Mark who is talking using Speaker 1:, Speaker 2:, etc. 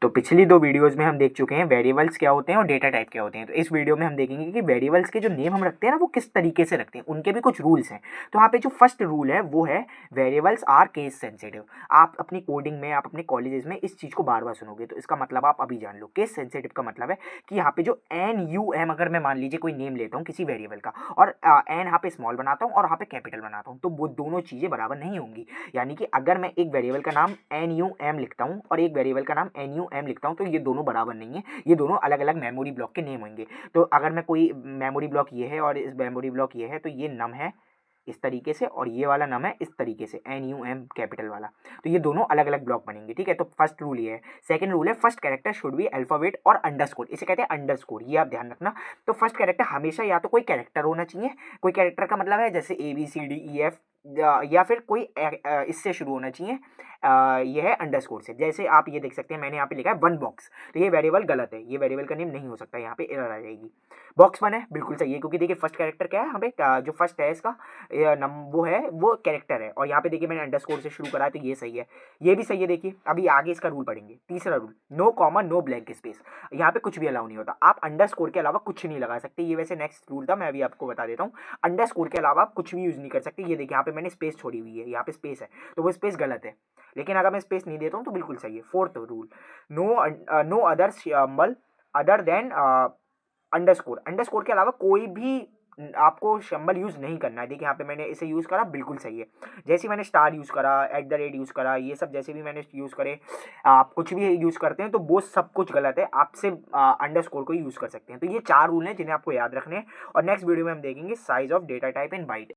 Speaker 1: तो पिछली 2 वीडियोज़ में हम देख चुके हैं वेरिएबल्स क्या होते हैं और डेटा टाइप क्या होते हैं। तो इस वीडियो में हम देखेंगे कि वेरिएबल्स के जो नेम हम रखते हैं ना वो किस तरीके से रखते हैं, उनके भी कुछ रूल्स हैं। तो यहाँ पे जो फर्स्ट रूल है वो है वेरिएबल्स आर केस सेंसिटिव। आप अपनी कोडिंग में, आप अपने कॉलेजेस में इस चीज़ को बार-बार सुनोगे, तो इसका मतलब आप अभी जान लो। केस सेंसिटिव का मतलब है कि यहाँ पे जो एन यू एम, अगर मैं मान लीजिए कोई नेम लेता हूँ किसी वेरिएबल का और एन यहाँ पे स्मॉल बनाता हूँ और यहाँ पे कैपिटल बनाता हूँ, तो वो दोनों चीज़ें बराबर नहीं होंगी। यानी कि अगर मैं एक वेरिएबल का नाम एन यू एम लिखता हूँ और एक वेरिएबल का नाम एन यू एम लिखता हूँ, तो ये दोनों बराबर नहीं है, ये दोनों अलग अलग मेमोरी ब्लॉक के नेम होंगे। तो अगर मैं कोई मेमोरी ब्लॉक ये है और इस मेमोरी ब्लॉक ये है, तो ये नम है इस तरीके से और ये वाला नम है इस तरीके से, एन यू एम कैपिटल वाला। तो ये दोनों अलग अलग ब्लॉक बनेंगे, ठीक है। तो फर्स्ट रूल ये है। सेकंड रूल है first character should be alphabet और अंडरस्कोर, इसे कहते हैं अंडरस्कोर, ये आप ध्यान रखना। तो फर्स्ट कैरेक्टर हमेशा या तो कोई कैरेक्टर होना चाहिए, कोई कैरेक्टर का मतलब है जैसे A B C D E F, या फिर कोई इससे शुरू होना चाहिए, ये है अंडरस्कोर से। जैसे आप ये देख सकते हैं, मैंने यहाँ पे लिखा है वन बॉक्स, तो ये वेरिएबल गलत है, ये वेरिएबल का नेम नहीं हो सकता, यहाँ पे एरर आ जाएगी। बॉक्स वन है बिल्कुल सही है, क्योंकि देखिए फर्स्ट कैरेक्टर क्या है, यहाँ पे जो फर्स्ट है इसका वो है, वो कैरेक्टर है, और यहाँ पे देखिए मैंने अंडरस्कोर से शुरू करा है, तो ये सही है, ये भी सही है। देखिए अभी आगे इसका रूल पढ़ेंगे। तीसरा rule, no comma no blank space, यहाँ पे कुछ भी अलाउ नहीं होता, आप अंडरस्कोर के अलावा कुछ नहीं लगा सकते। ये वैसे नेक्स्ट रूल था, मैं अभी आपको बता देता हूँ। अंडरस्कोर के अलावा आप कुछ भी यूज नहीं कर सकते। ये देखिए यहाँ पे मैंने स्पेस छोड़ी हुई है, यहाँ पे स्पेस है, तो वो स्पेस गलत है, लेकिन अगर मैं स्पेस नहीं देता हूँ तो बिल्कुल सही है। Fourth rule, no other symbol other than underscore, underscore के अलावा कोई भी आपको सिंबल यूज़ नहीं करना है। देखिए यहाँ पे मैंने इसे यूज़ करा, बिल्कुल सही है। जैसे मैंने स्टार यूज़ करा, एट द रेट यूज़ करा, ये सब जैसे भी मैंने यूज़ करे, आप कुछ भी यूज़ करते हैं तो वो सब कुछ गलत है, आपसे अंडरस्कोर को यूज़ कर सकते हैं। तो ये 4 रूल हैं जिन्हें आपको याद रखने हैं, और नेक्स्ट वीडियो में हम देखेंगे size of data type in bite.